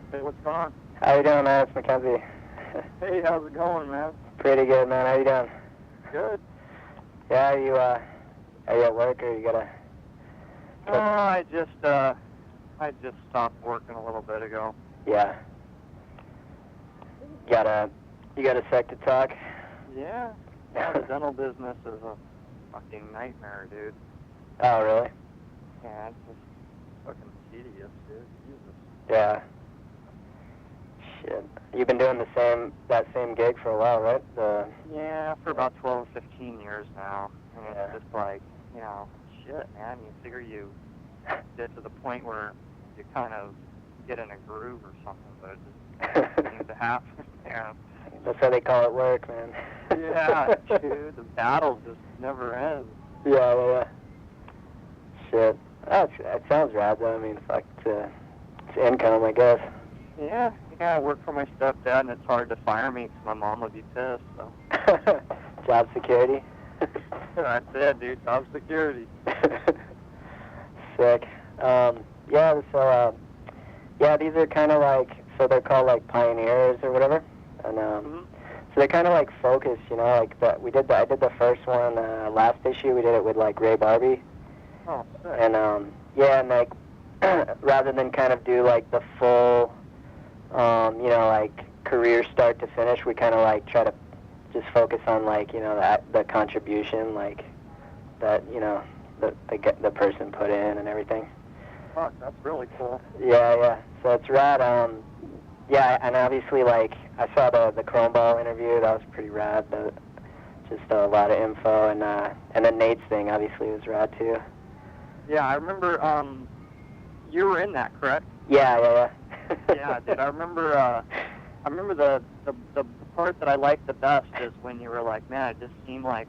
Hey, what's going on? How you doing, man? It's Mackenzie. Hey, how's it going, man? Pretty good, man. How you doing? Good. Yeah, are you at work or you gotta... Oh, I just stopped working a little bit ago. Yeah. You got a sec to talk? Yeah. Yeah, the dental business is a fucking nightmare, dude. Oh, really? Yeah, it's just fucking tedious, dude. Jesus. Yeah. Shit. You've been doing that same gig for a while, right? Yeah, for about 12, 15 years now. And it's Yeah. just like, shit, man. You figure you get to the point where you kind of get in a groove or something, but it just doesn't seem to happen. Yeah. That's why they call it work, man. Yeah, dude. The battle just never ends. Yeah. Shit. Oh, that sounds rad, though. I mean, fuck, it's income, I guess. Yeah, I work for my stepdad, and it's hard to fire me because my mom would be pissed, so. Job security? That's it, dude. Job security. Sick. These are kind of like, so they're called like pioneers or whatever, and so they're kind of like focused, like I did the first one last issue. We did it with like Ray Barbie. Oh, sick. And and like rather than kind of do like the full, like career start to finish, we kind of like try to just focus on like the contribution, like that the person put in and everything. Fuck, that's really cool. Yeah. So it's rad. And obviously, like, I saw the Chrome Ball interview. That was pretty rad. Just a lot of info, and then Nate's thing obviously was rad too. Yeah, I remember. You were in that, correct? Yeah. Yeah, dude. I remember the part that I liked the best is when you were like, man, it just seemed like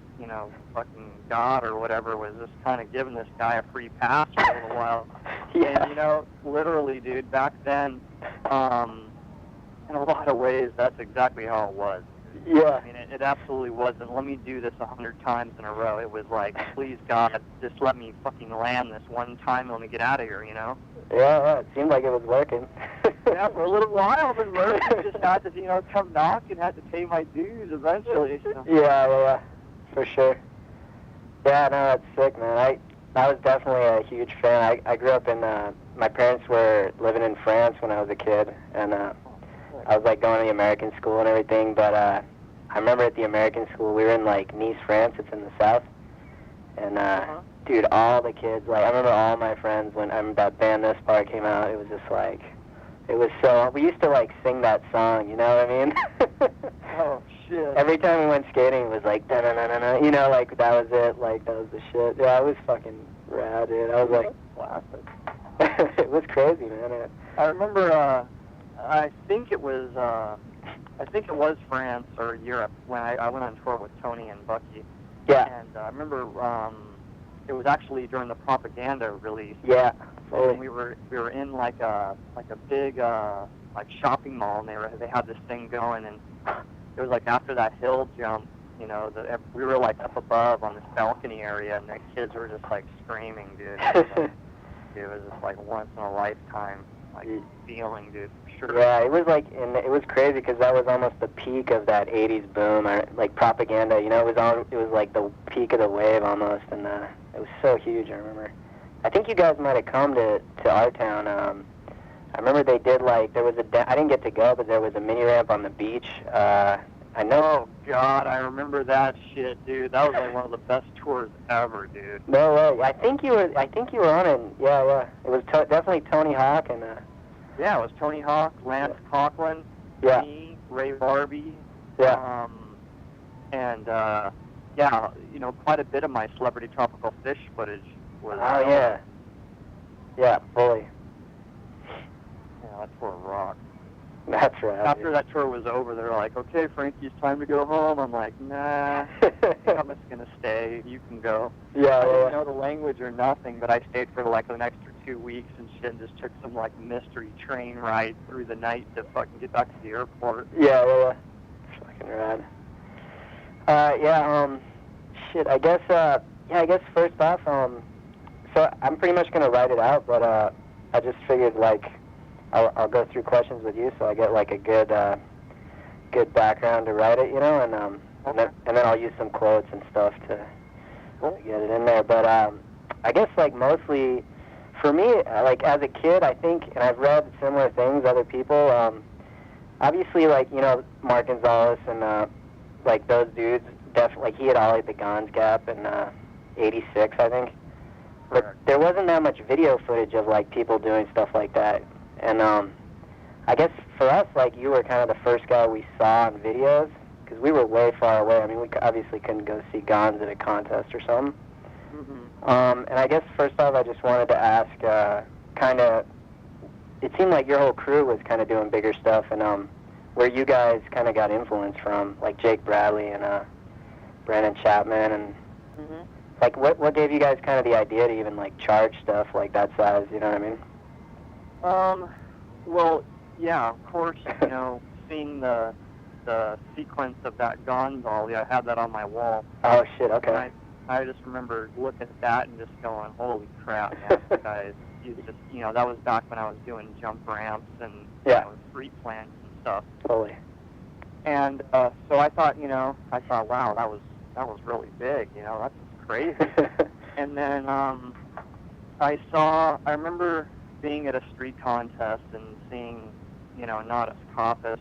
fucking God or whatever was just kind of giving this guy a free pass for a little while. Yeah. And literally, dude, back then, in a lot of ways, that's exactly how it was. Yeah. I mean, it absolutely wasn't, let me do this 100 times in a row. It was like, please, God, just let me fucking land this one time and let me get out of here, Yeah, it seemed like it was working. Yeah, for a little while, but I just had to, come knock and had to pay my dues eventually. So. Yeah, for sure. Yeah, no, that's sick, man. I was definitely a huge fan. I grew up in, my parents were living in France when I was a kid, and I was like going to the American school and everything, but I remember at the American school, we were in like Nice, France, it's in the south, and dude, all the kids, like, I remember all my friends when that band This Part came out, it was just like, it was so, we used to like sing that song, you know what I mean? Oh, shit. Every time we went skating, it was like, da-na-na-na-na, like, that was it, like, that was the shit. Yeah, it was fucking rad, dude. I was like, classic. It was crazy, man. I remember, I think it was France or Europe when I went on tour with Tony and Bucky. Yeah. And I remember it was actually during the Propaganda release. Yeah. And we were in like a big like shopping mall, and they had this thing going, and it was like after that hill jump, we were like up above on this balcony area, and the kids were just like screaming, dude. It was just like once in a lifetime like feeling, dude, for sure. Yeah, it was like, and it was crazy because that was almost the peak of that '80s boom, like Propaganda. It was like the peak of the wave almost, and it was so huge. I remember. I think you guys might have come to our town. I remember they did like there was I didn't get to go, but there was a mini ramp on the beach. I know. Oh God, I remember that shit, dude. That was like one of the best tours ever, dude. No way. I think you were on it. Yeah. It was definitely Tony Hawk and. Yeah, it was Tony Hawk, Lance Coughlin, me, Ray Barbie. Yeah. Quite a bit of my Celebrity Tropical Fish footage was. Oh yeah. Yeah, fully. Yeah, that tour rocked. That's right. After that tour was over, they were like, "Okay, Frankie, it's time to go home." I'm like, "Nah, I'm just gonna stay. You can go." Yeah. I didn't know the language or nothing, but I stayed for like an extra 2 weeks and shit, and just took some like mystery train ride through the night to fucking get back to the airport. Yeah. Fucking rad. Shit. I guess first off, so I'm pretty much gonna write it out, but I just figured like, I'll go through questions with you, so I get like a good background to write it, you know, and then I'll use some quotes and stuff to get it in there. But I guess like mostly for me, like as a kid, I think, and I've read similar things, other people, obviously like, you know, Mark Gonzalez and like those dudes, definitely, like he had ollied the Gons Gap in '86, I think. But there wasn't that much video footage of like people doing stuff like that. And I guess for us, like you were kind of the first guy we saw on videos, because we were way far away. I mean, we obviously couldn't go see Gons at a contest or something. And I guess first off, I just wanted to ask, kind of, it seemed like your whole crew was kind of doing bigger stuff, and where you guys kind of got influence from, like Jake Bradley and Brandon Chapman, and like what gave you guys kind of the idea to even like charge stuff like that size? You know what I mean? Well, yeah, of course, you know, seeing the sequence of that Gons ollie, I had that on my wall. Oh shit, okay. And I just remember looking at that and just going, holy crap, man, this guy is just, you know, that was back when I was doing jump ramps and you know, street plants and stuff. Totally. And so I thought, wow, that was really big, you know, that's crazy. And then I remember being at a street contest and seeing, you know, Nadas Kopis,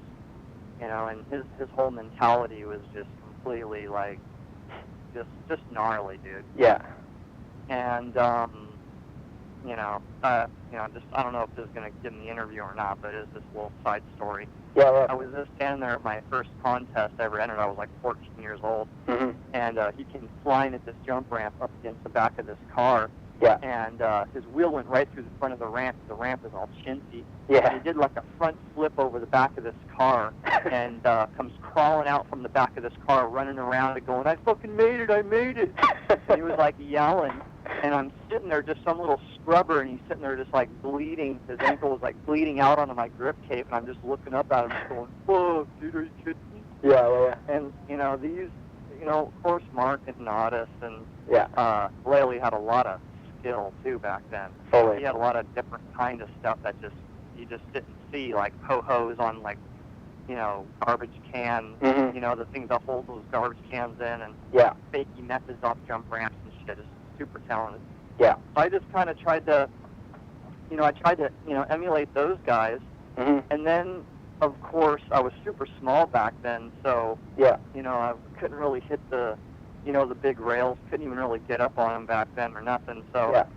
you know, and his whole mentality was just completely like, just gnarly, dude. Yeah. And just I don't know if this is gonna get in the interview or not, but it's this little side story. Yeah. I was just standing there at my first contest I ever entered. I was like 14 years old, and he came flying at this jump ramp up against the back of this car. Yeah. And his wheel went right through the front of the ramp. The ramp is all chintzy. Yeah. And he did like a front flip over the back of this car and comes crawling out from the back of this car, running around and going, I fucking made it, I made it. And he was like yelling. And I'm sitting there, just some little scrubber, and he's sitting there just like bleeding. His ankle was like bleeding out onto my grip tape, and I'm just looking up at him just going, fuck, dude, are you kidding me? Yeah. And, you know, these, you know, of course, Mark and Nadas and Laley had a lot of skill too back then. Totally. He had a lot of different kind of stuff that you just didn't see, like ho-hos on like, you know, garbage cans, you know, the things that hold those garbage cans in, and fakey methods off jump ramps and shit. Just super talented. Yeah. So I just kind of tried to emulate those guys, and then of course I was super small back then, so you know, I couldn't really hit the big rails, couldn't even really get up on them back then or nothing. So,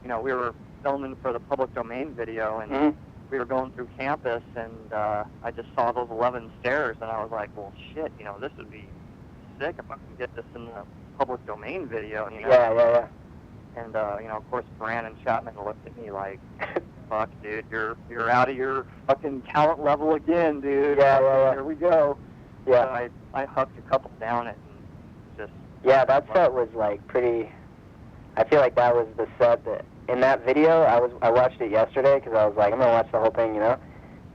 you know, we were filming for the public domain video, and we were going through campus, and I just saw those 11 stairs, and I was like, well, shit, you know, this would be sick if I can get this in the public domain video, you know? Yeah. And, you know, of course, Brandon Chapman looked at me like, fuck, dude, you're out of your fucking talent level again, dude. Yeah. Here we go. Yeah. So I hucked a couple down it and just... Yeah, that set was like pretty. I feel like that was the set that in that video. I watched it yesterday because I was like, I'm gonna watch the whole thing, you know.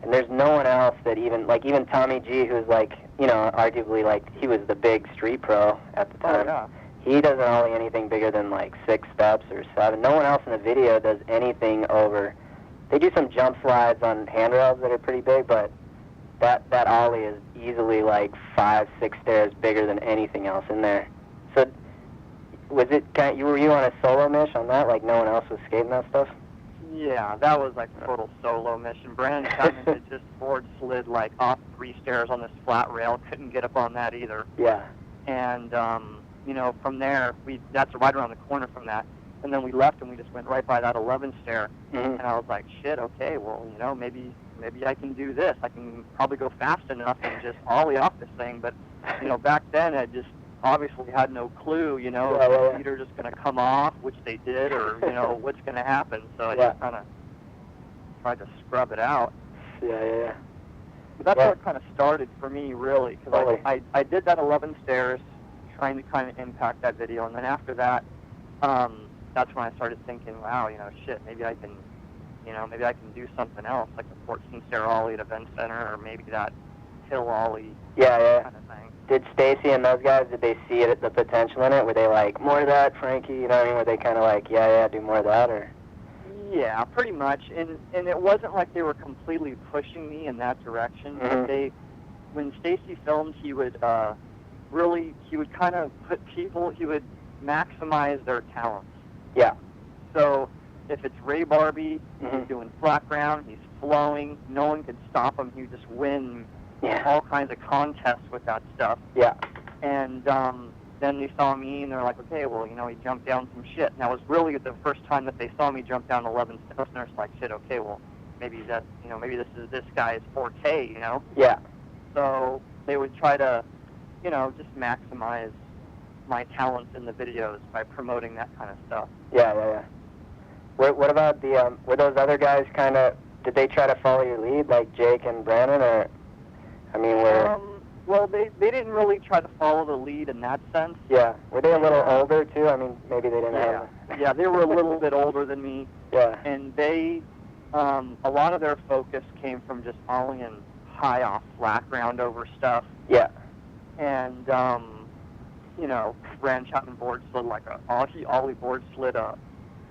And there's no one else that even Tommy G, who's like, you know, arguably like he was the big street pro at the time. Oh, yeah. He doesn't ollie anything bigger than like 6 steps or 7. No one else in the video does anything over. They do some jump slides on handrails that are pretty big, but that ollie is easily like 5, 6 stairs bigger than anything else in there. So, was it were you on a solo mission on that? Like no one else was skating that stuff? Yeah, that was like total solo mission. Brandon Chapman had just board slid like off 3 stairs on this flat rail. Couldn't get up on that either. Yeah. And you know, from there that's right around the corner from that. And then we left and we just went right by that 11 stair. And I was like, shit, okay, well, you know, maybe I can do this. I can probably go fast enough and just ollie off this thing. But you know, back then I just obviously had no clue, you know, if the feet are just going to come off, which they did, or, you know, what's going to happen. So I just kind of tried to scrub it out. Yeah. But that's where it kind of started for me, really, because I did that 11 stairs, trying to kind of impact that video, and then after that, that's when I started thinking, wow, you know, shit, maybe I can do something else, like a 14-stair ollie at Event Center, or maybe that hill ollie kind of thing. Did Stacy and those guys, did they see it, the potential in it? Were they like, more of that, Frankie? You know what I mean? Were they kind of like, yeah, do more of that? Or? Yeah, pretty much. And it wasn't like they were completely pushing me in that direction. Mhm. When Stacy filmed, he would kind of put people, he would maximize their talents. Yeah. So if it's Ray Barbie, Mhm. he's doing flat ground, he's flowing, no one could stop him. He would just win Yeah. all kinds of contests with that stuff. Yeah. And then they saw me, and they're like, okay, well, he jumped down some shit. And that was really the first time that they saw me jump down 11 steps, and they're just like, shit, okay, well, maybe maybe this is this guy's forte, Yeah. So they would try to, just maximize my talents in the videos by promoting that kind of stuff. Yeah. What about the, were those other guys kind of, did they try to follow your lead, like Jake and Brandon, or, I mean, Well, they didn't really try to follow the lead in that sense. Yeah. Were they a little older, too? I mean, maybe they didn't have... Yeah, they were a little bit older than me. Yeah. And they, a lot of their focus came from just ollieing high off flat ground over stuff. Yeah. And, Brandon Chapman board slid like he ollie board slid a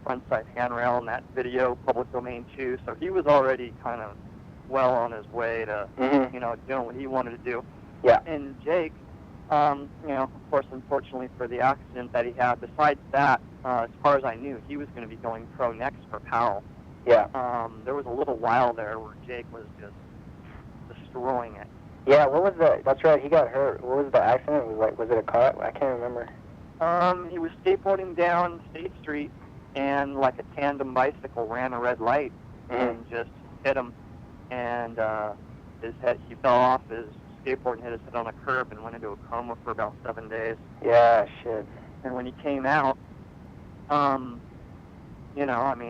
frontside handrail in that video, public domain too. So he was already kind of well on his way to, doing what he wanted to do. Yeah. And Jake, of course, unfortunately for the accident that he had, besides that, as far as I knew, he was going to be going pro next for Powell. Yeah. There was a little while there where Jake was just destroying it. Yeah, that's right, he got hurt. What was the accident? Was it a car? I can't remember. He was skateboarding down State Street, and like a tandem bicycle ran a red light and just hit him. And he fell off his skateboard and hit his head on a curb and went into a coma for about 7 days. Yeah, shit. And when he came out,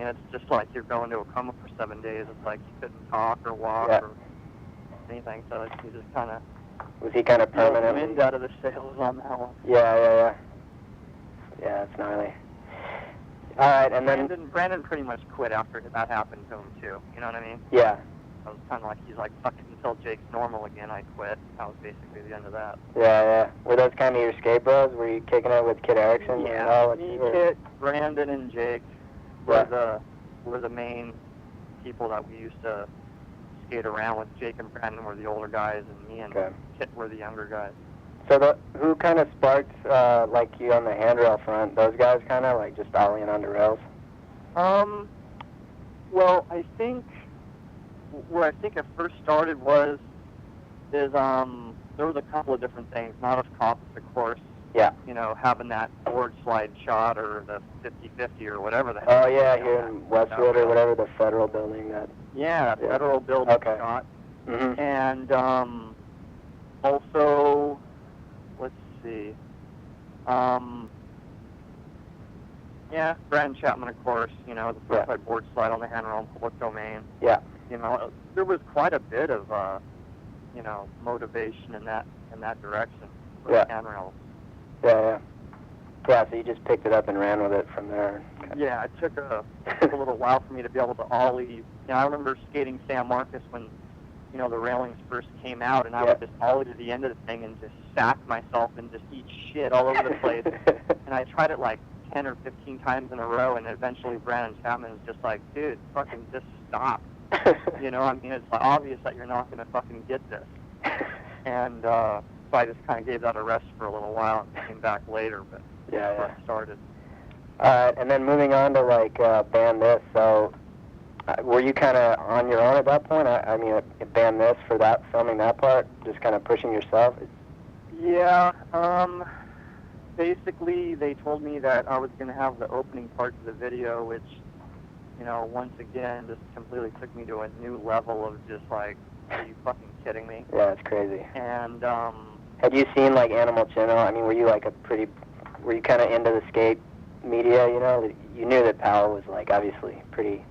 it's just like you're going to a coma for 7 days. It's like you couldn't talk or walk or anything. So he just kind of... Was he kind of permanent? Wind out of the sails on that one. Yeah. Yeah, it's gnarly. All right, and then... Brandon pretty much quit after that happened to him, too. You know what I mean? Yeah. I was kind of like, he's like, fuck it, until Jake's normal again, I quit. That was basically the end of that. Yeah. Were those kind of your skate bros? Were you kicking it with Kid Erickson? Yeah, me, Kid, Brandon, and Jake were the main people that we used to skate around with. Jake and Brandon were the older guys, and me and Kit were the younger guys. So who kind of sparked, like you on the handrail front? Those guys kind of, like, just ollieing onto rails? Well, I think... Where I think it first started was there was a couple of different things. Not as cops, of course. Yeah. Having that board slide shot or the 50-50 or whatever the hell. Oh, yeah, here in Westwood or whatever, the federal building. Federal building shot. Mm-hmm. And also, let's see. Brandon Chapman, of course, the frontside board slide on the handrail in public domain. Yeah. There was quite a bit of, motivation in that direction for the handrails. Yeah, so you just picked it up and ran with it from there. Yeah, it took a little while for me to be able to ollie. I remember skating San Marcos when, the railings first came out, and I would just ollie to the end of the thing and just sack myself and just eat shit all over the place. And I tried it like 10 or 15 times in a row, and eventually Brandon Chapman was just like, dude, fucking just stop. It's obvious that you're not going to fucking get this. And so I just kind of gave that a rest for a little while and came back later, but that's where it started. And then moving on to, like, Ban This, so were you kind of on your own at that point? I mean, Ban This for that, filming that part, just kind of pushing yourself? Yeah, basically they told me that I was going to have the opening parts of the video, which... once again, just completely took me to a new level of just like, are you fucking kidding me? Yeah, it's crazy. And, had you seen, like, Animal Channel? I mean, were you kind of into the skate media, You knew that Powell was, like, obviously pretty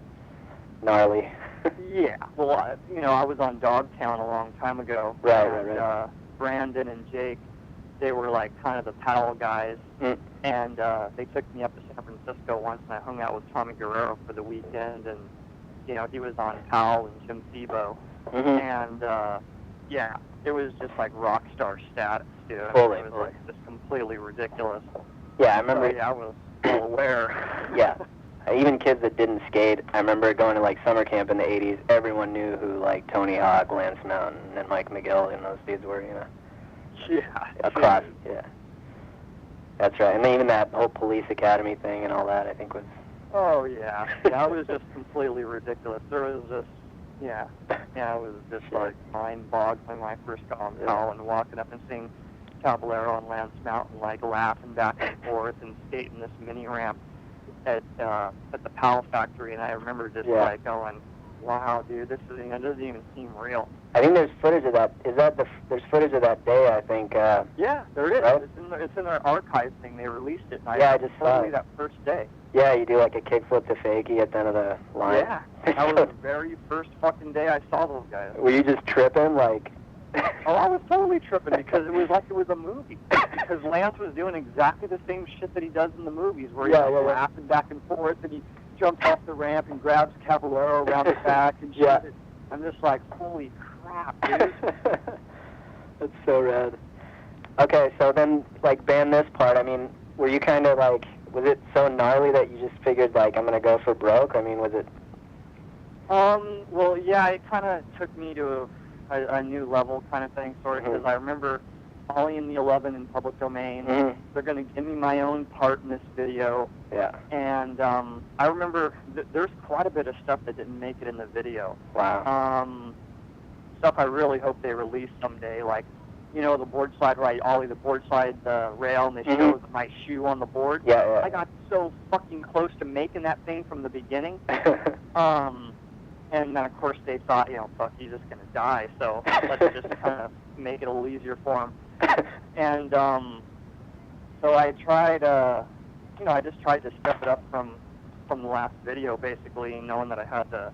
gnarly. Yeah, well, I was on Dogtown a long time ago. Right. Brandon and Jake, they were, like, kind of the Powell guys. And they took me up to San Francisco once, and I hung out with Tommy Guerrero for the weekend, and, he was on Powell and Jim Thiebaud. And, it was just like rock star status, dude. It was like just completely ridiculous. Yeah, I remember. I was well aware. Yeah. Even kids that didn't skate, I remember going to like summer camp in the 80s, everyone knew who like Tony Hawk, Lance Mountain, and Mike McGill and those dudes were, you know. Yeah. Across, yeah. That's right. And even that whole police academy thing and all that, I think was... Oh, yeah. Yeah, it was just completely ridiculous. There was just, yeah, it was just like mind-boggling when I first got on PAL and walking up and seeing Caballero and Lance Mountain like laughing back and forth and skating this mini ramp at the PAL factory, and I remember just like going, wow, dude, this is, it doesn't even seem real. I think there's footage of that. There's footage of that day, I think. Yeah, there is. Right? It's in their archive thing. They released it. And I just saw it. That first day. Yeah, you do like a kickflip to fakie at the end of the line. Yeah, that was the very first fucking day I saw those guys. Were you just tripping, like? Oh, I was totally tripping because it was like it was a movie. Because Lance was doing exactly the same shit that he does in the movies, where he's laughing back and forth, and he jumps off the ramp and grabs Caballero around the back and shit. I'm just like, holy crap, dude. That's so rad. Okay, so then, like, band this part, I mean, were you kind of like, was it so gnarly that you just figured, like, I'm going to go for broke? I mean, was it? Well, yeah, it kind of took me to a new level kind of thing, sort of, because I remember Ollie in the 11 in public domain. They're going to give me my own part in this video. Yeah. And I remember there's quite a bit of stuff that didn't make it in the video. Wow. Stuff I really hope they release someday, like, you know, the board slide, right, Ollie, the board slide rail, and they showed my shoe on the board. Yeah. I got so fucking close to making that thing from the beginning. And then, of course, they thought, you know, fuck, he's just going to die, so let's just kind of make it a little easier for him. And so I tried, you know, I just tried to step it up from the last video, basically, knowing that I had the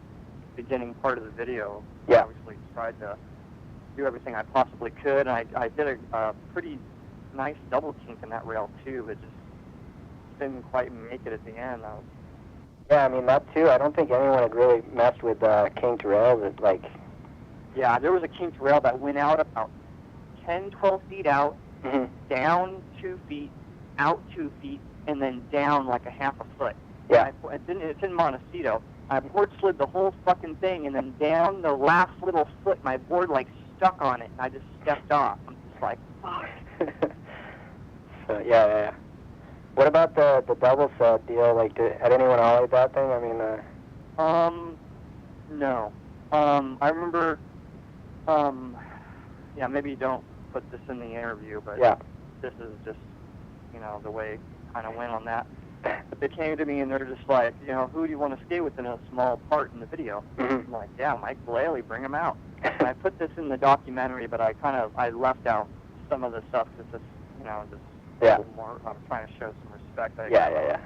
beginning part of the video. Yeah. Obviously tried to do everything I possibly could, and I did a pretty nice double kink in that rail, too, but just didn't quite make it at the end. Yeah, I mean, that too, I don't think anyone had really messed with kinked rails. It's like... Yeah, there was a kinked rail that went out about 10, 12 feet out, down 2 feet, out 2 feet, and then down like a half a foot. Yeah. It's in Montecito. I board slid the whole fucking thing, and then down the last little foot, my board like stuck on it, and I just stepped off. I'm just like, fuck. So, yeah. What about the double set deal? Like, had anyone ollied that thing? I mean, no. I remember, yeah, maybe don't put this in the interview, but this is just, you know, the way it kind of went on that. But they came to me and they're just like, you know, who do you want to skate with in a small part in the video? I'm like, yeah, Mike Vallely, bring him out. And I put this in the documentary, but I left out some of the stuff because it's, you know, just a little more, I'm trying to show some respect. Yeah.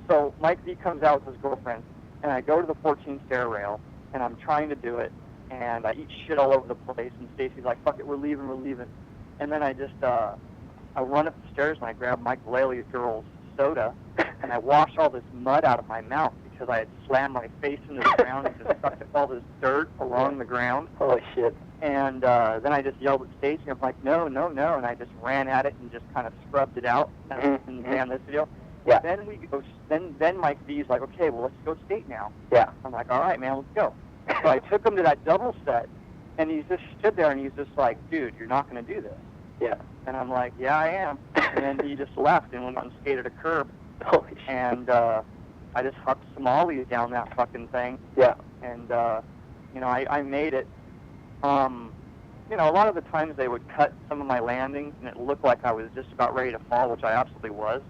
So Mike V comes out with his girlfriend, and I go to the 14 stair rail, and I'm trying to do it, and I eat shit all over the place, and Stacy's like, fuck it, we're leaving. And then I just, I run up the stairs, and I grab Mike Vallely's girl's soda, and I wash all this mud out of my mouth because I had slammed my face into the ground and just sucked up all this dirt along the ground. Holy shit. And then I just yelled at Stacy, and I'm like, no, and I just ran at it and just kind of scrubbed it out in this video. Yeah. Then we go. Then Mike V's like, okay, well, let's go skate now. Yeah. I'm like, all right, man, let's go. So I took him to that double set, and he just stood there, and he's just like, dude, you're not going to do this. Yeah. And I'm like, yeah, I am. And then he just left and went out and skated a curb. Holy shit. And I just hucked some ollies down that fucking thing. Yeah. And, you know, I made it. You know, a lot of the times they would cut some of my landings, and it looked like I was just about ready to fall, which I absolutely was.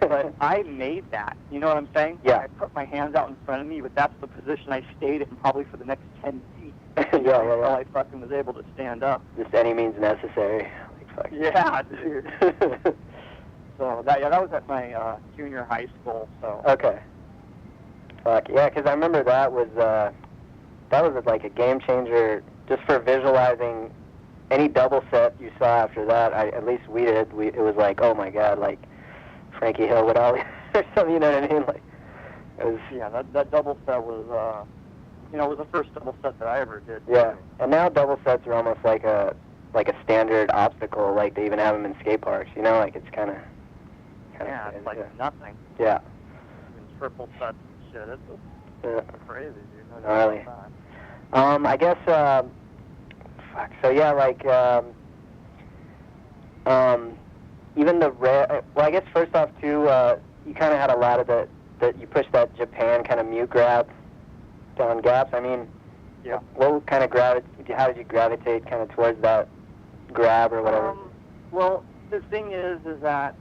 But I made that. You know what I'm saying? Yeah. I put my hands out in front of me, but that's the position I stayed in probably for the next 10 feet. Yeah. Until I fucking was able to stand up. Just any means necessary. Like, fuck. Yeah, dude. So that was at my junior high school. So. Okay. Fuck yeah, because I remember that was like a game changer just for visualizing any double set you saw after that. At least we did. It was like, oh my god, like Frankie Hill would all or something. You know what I mean? Like it was. Yeah, that double set was. You know, it was the first double set that I ever did. Yeah, and now double sets are almost like a standard obstacle. Like they even have them in skate parks. You know, like it's kind of. Yeah, it's like nothing. Yeah. And triple sets, shit. It's crazy, dude. No doubt Gnarly. about that. I guess, fuck, so yeah, like, even the well, I guess first off, too, you kind of had a lot of you pushed that Japan kind of mute grab down gaps. I mean, yeah. What kind of how did you gravitate kind of towards that grab or whatever? Well, the thing is that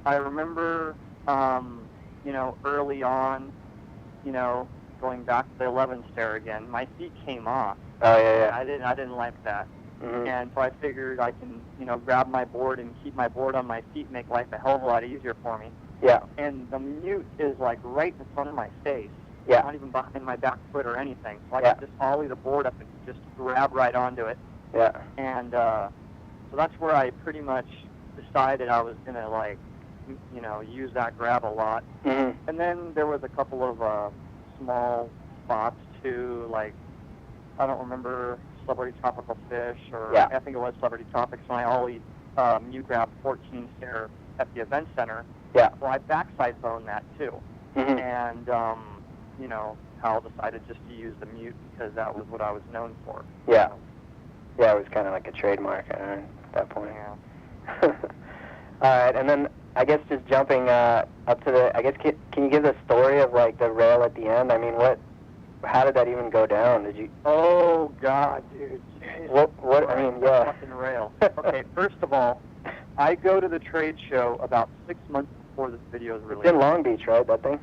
I remember, you know, early on, you know, going back to the 11 stair again, my feet came off. Oh, yeah. I didn't like that. Mm-hmm. And so I figured I can, you know, grab my board and keep my board on my feet, make life a hell of a lot easier for me. Yeah. And the mute is like right in front of my face. Yeah. Not even behind my back foot or anything. So I Yeah. can just ollie the board up and just grab right onto it. Yeah. And so that's where I pretty much decided I was going to, like, you know, use that grab a lot. Mm-hmm. And then there was a couple of small spots too, like, I don't remember, Celebrity Tropical Fish, or Yeah. I think it was Celebrity Tropics, and I ollie mute grab 14 stair at the event center. Yeah. Well, I backside boned that too. Mm-hmm. And, you know, Hal decided just to use the mute because that was what I was known for. Yeah. Yeah, it was kind of like a trademark at that point. Yeah. All right, and then I guess just jumping up to the, I guess, can you give the story of, like, the rail at the end? I mean, how did that even go down? Did you? Oh, God, dude. What, I mean, yeah. Fucking rail. Okay, first of all, I go to the trade show about 6 months before this video is released. It's in Long Beach, right, that thing?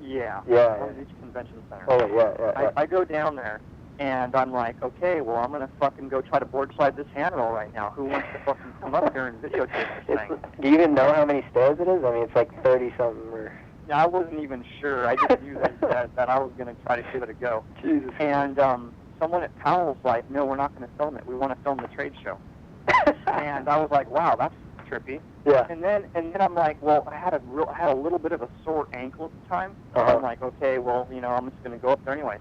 Yeah. Yeah. Long Beach Convention Center. Oh, yeah. I go down there, and I'm like, okay, well, I'm going to fucking go try to board slide this handrail right now. Who wants to fucking come up here and videotape this thing? Do you even know how many stairs it is? I mean, it's like 30-something or... Yeah, I wasn't even sure. I just knew that I was going to try to give it a go. Jesus. And someone at Powell's like, no, we're not going to film it. We want to film the trade show. And I was like, wow, that's trippy. Yeah. And then I'm like, well, I had a little bit of a sore ankle at the time. Uh-huh. I'm like, okay, well, you know, I'm just going to go up there anyway.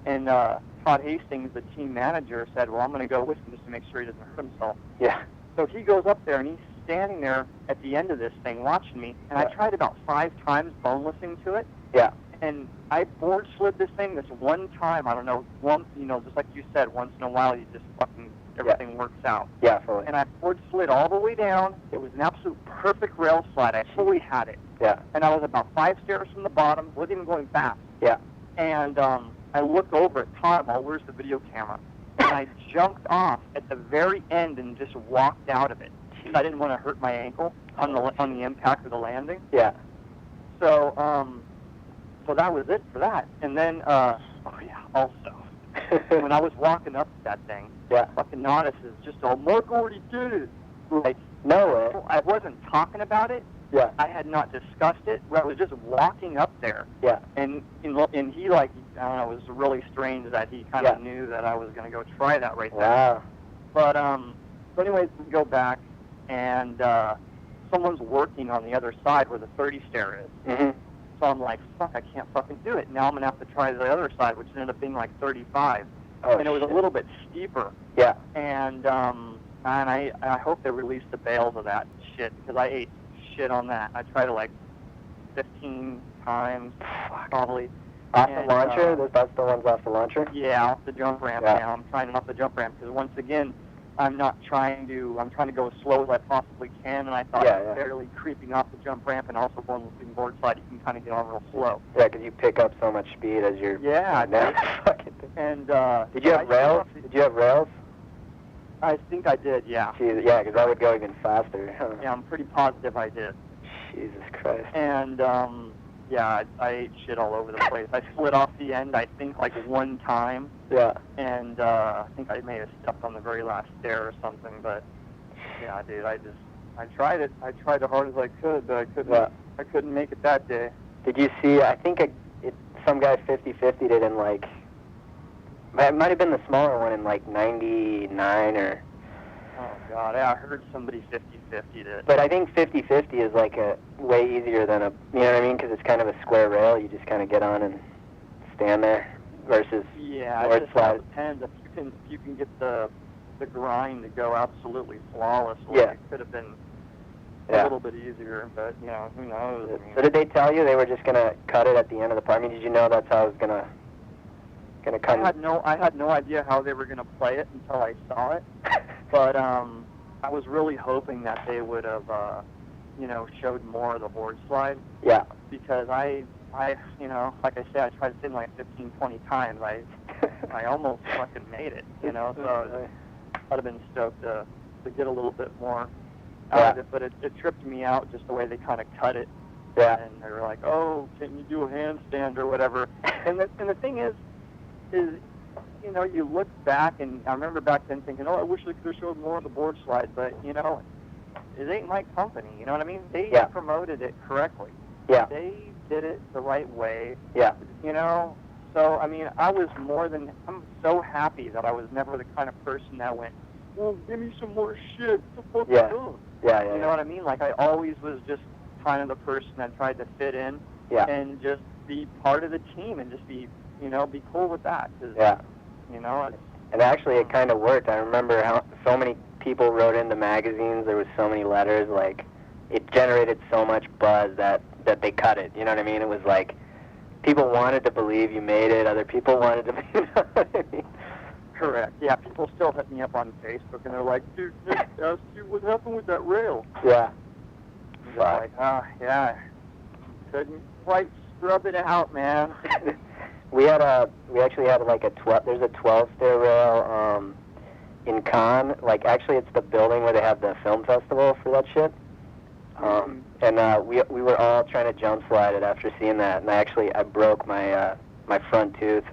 And Todd Hastings, the team manager, said, well, I'm going to go with him just to make sure he doesn't hurt himself. Yeah. So he goes up there, and he's standing there at the end of this thing watching me. And I tried about 5 times bonelessing to it. Yeah. And I board slid this thing this one time. I don't know, just like you said, once in a while you just fucking, everything works out. Yeah, fully. And I board slid all the way down. It was an absolute perfect rail slide. I fully had it. Yeah. And I was about 5 stairs from the bottom, wasn't even going fast. Yeah. And I look over at Todd, well, where's the video camera? And I jumped off at the very end and just walked out of it. I didn't want to hurt my ankle on the impact of the landing. Yeah. So so that was it for that. And then also when I was walking up that thing, fucking Nodis is just all, Mark already did it. Like, no way. I wasn't talking about it. Yeah. I had not discussed it. I was just walking up there. Yeah. And he, like, I don't know, it was really strange that he kind of knew that I was going to go try that right there. Wow. But so anyways, we go back, and someone's working on the other side where the 30 stair is. Mm-hmm. So I'm like, fuck, I can't fucking do it. Now I'm going to have to try the other side, which ended up being like 35. Oh, and it was a little bit steeper. Yeah. And I hope they released the bales of that shit, because I ate shit on that. I tried it like 15 times, probably. Off the launcher? That's the ones off the launcher? Yeah, off the jump ramp now. I'm trying it off the jump ramp, because once again, I'm trying to go as slow as I possibly can, and I thought barely creeping off the jump ramp and also going with the board slide, you can kind of get on real slow. Yeah, because you pick up so much speed as you're... Yeah. And did you have rails? Did you have rails? I think I did, yeah. Jeez, yeah, because that would go even faster. Yeah, I'm pretty positive I did. Jesus Christ. And, yeah, I ate shit all over the place. I slid off the end, I think, like one time. Yeah. And I think I may have stepped on the very last stair or something, but, yeah, dude, I tried it. I tried as hard as I could, but I couldn't make it that day. Did you see, I think some guy 50-50'd it in, like, it might have been the smaller one in, like, 99 or... Oh, God, I heard somebody 50-50'd it. But I think 50-50 is, like, a way easier than you know what I mean? Because it's kind of a square rail. You just kind of get on and stand there versus... Yeah, it just all depends. If you can get the grind to go absolutely flawlessly, it could have been Yeah. a little bit easier, but, you know, who knows? I mean, So did they tell you they were just going to cut it at the end of the part? I mean, did you know that's how it was going to cut? I had no idea how they were going to play it until I saw it, but I was really hoping that they would have, you know, showed more of the board slide. Yeah. Because I, you know, like I said, I tried to sing like 15, 20 times. I almost fucking made it, you know, so I'd have been stoked to get a little bit more out of it, but it tripped me out just the way they kind of cut it. Yeah. And they were like, oh, can you do a handstand or whatever? And the thing is, you know, you look back, and I remember back then thinking, oh, I wish they could have showed more of the board slide, but, you know, it ain't my company, you know what I mean? They promoted it correctly. Yeah. They did it the right way. Yeah. You know? So, I mean, I'm so happy that I was never the kind of person that went, well, give me some more shit. What the fuck is up? Yeah. You know what I mean? Like, I always was just kind of the person that tried to fit in and just be part of the team and just be, you know, be cool with that. Yeah. You know? And actually, it kind of worked. I remember how so many people wrote into magazines. There was so many letters. Like, it generated so much buzz that they cut it. You know what I mean? It was like people wanted to believe you made it. Other people wanted to, you know what I mean? Correct. Yeah, people still hit me up on Facebook, and they're like, dude, Nick asked you what happened with that rail. Yeah. I'm like, yeah, couldn't quite scrub it out, man. we actually had like there's a 12-stair rail in Cannes. Like, actually, it's the building where they have the film festival for that shit. And we were all trying to jump slide it after seeing that, and I broke my front tooth.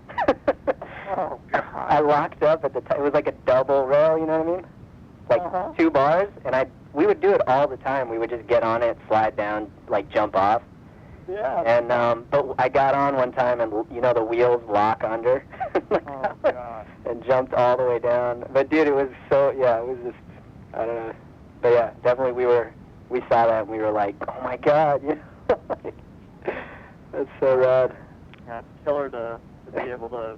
Oh God! I locked up at the time. It was like a double rail, you know what I mean? Like 2 bars, and we would do it all the time. We would just get on it, slide down, like jump off. Yeah. And but I got on one time, and you know the wheels lock under. Oh God! And jumped all the way down. But dude, it was it was just, I don't know. But yeah, definitely we saw that and we were like, oh my God, you know, that's so rad. Yeah, it's killer to be able to,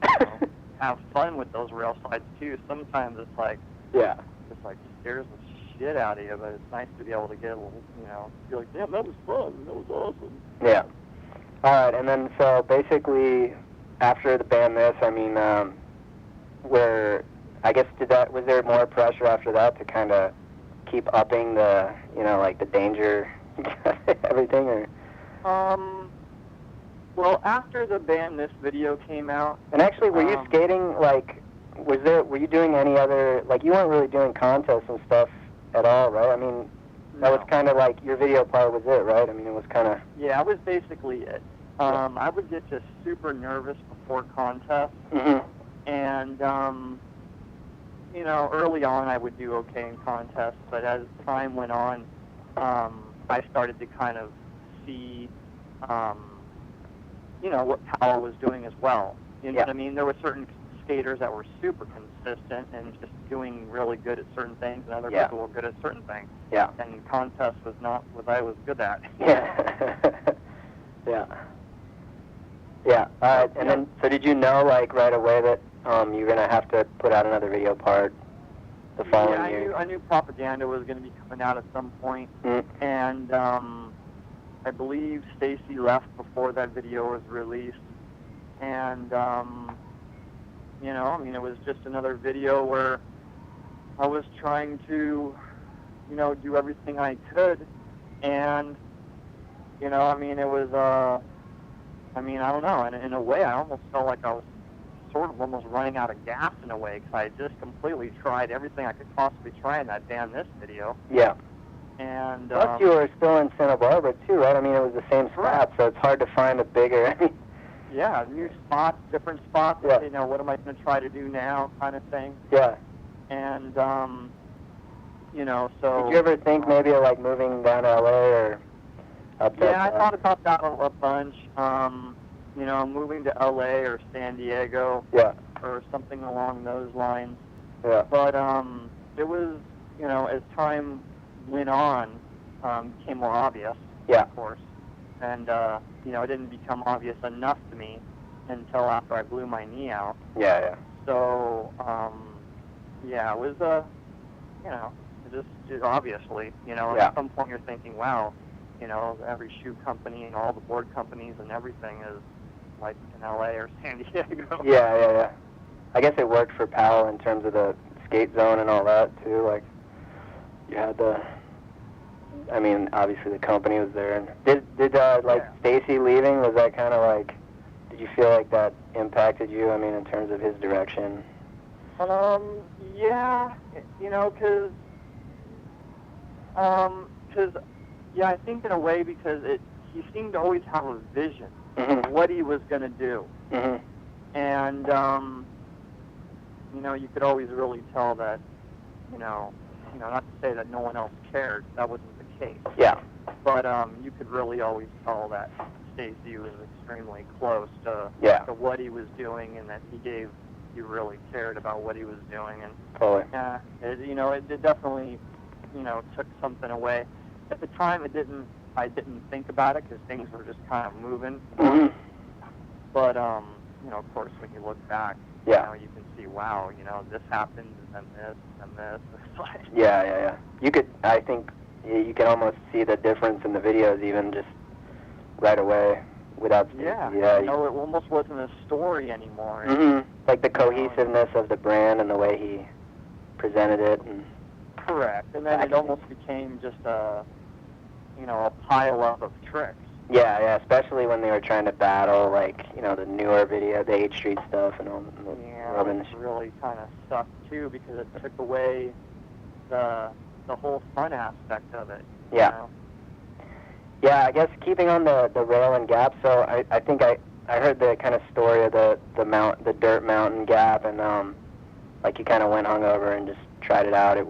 you know, have fun with those rail slides too. Sometimes it's like, just like scares the shit out of you, but it's nice to be able to get a little, you know, be like, damn, that was fun, that was awesome. Yeah. All right, and then so basically after the band this, I mean, was there more pressure after that to kind of keep upping the, you know, like the danger, everything, or? Well, after the band this video came out. And actually, were you skating, like, were you doing any other, like, you weren't really doing contests and stuff at all, right? I mean, that was kind of like, your video part was it, right? I mean, it was kind of... Yeah, it was basically it. I would get just super nervous before contests. Mm-hmm. And, you know, early on I would do okay in contests, but as time went on, I started to kind of see, you know, how I was doing as well. You know what I mean? There were certain skaters that were super consistent and just doing really good at certain things, and other people were good at certain things. Yeah. And contest was not what I was good at. Yeah. Yeah. All right. And then, so did you know, like, right away that you were going to have to put out another video part the following year? I knew Propaganda was going to be coming out at some point. And I believe Stacy left before that video was released. And, you know, I mean, it was just another video where I was trying to, you know, do everything I could. And, you know, I mean, it was, I mean, I don't know. In a way, I almost felt like I was sort of almost running out of gas in a way, because I just completely tried everything I could possibly try in that Damn This video. Yeah. And plus you were still in Santa Barbara too, right? I mean, it was the same spot, so it's hard to find a bigger... Yeah, new spots, different spots. Yeah. You know, what am I going to try to do now, kind of thing. Yeah. And, you know, so... Did you ever think maybe of, like, moving down to L.A. or up there? Yeah, I thought about that a bunch. You know, moving to L.A. or San Diego. Yeah. Or something along those lines. Yeah. But it was, you know, as time went on, became more obvious. Yeah. Of course. And, you know, it didn't become obvious enough to me until after I blew my knee out. Yeah. So, yeah, it was, you know, just obviously, you know, Yeah. at some point you're thinking, wow, you know, every shoe company and all the board companies and everything is like in LA or San Diego. Yeah. I guess it worked for Powell in terms of the skate zone and all that too. Like, you had I mean, obviously the company was there. And did like Stacy leaving, was that kind of like, did you feel like that impacted you? I mean, in terms of his direction. Yeah, you know, yeah, I think in a way because he seemed to always have a vision of what he was going to do. And, you know, you could always really tell that, you know, not to say that no one else cared, that wasn't the case. Yeah. But you could really always tell that Stacy was extremely close to what he was doing, and that he really cared about what he was doing. And totally. yeah, you know, it definitely, you know, took something away. At the time, I didn't think about it because things were just kind of moving. But you know, of course, when you look back, you know, you can see, wow, you know, this happened, and then this, and this. It's like, yeah. I think you can almost see the difference in the videos even just right away without. Yeah. You know, it almost wasn't a story anymore. Like the cohesiveness of the brand and the way he presented it. And correct. And then it almost became just a pile up of tricks. Yeah, especially when they were trying to battle, like, you know, the newer video, the 8th Street stuff and all. Yeah, it really kind of sucked, too, because it took away the whole fun aspect of it. Yeah. You know? Yeah, I guess keeping on the rail and gap, so I think I heard the kind of story of the dirt mountain gap, and, like, you kind of went hungover and just tried it out. It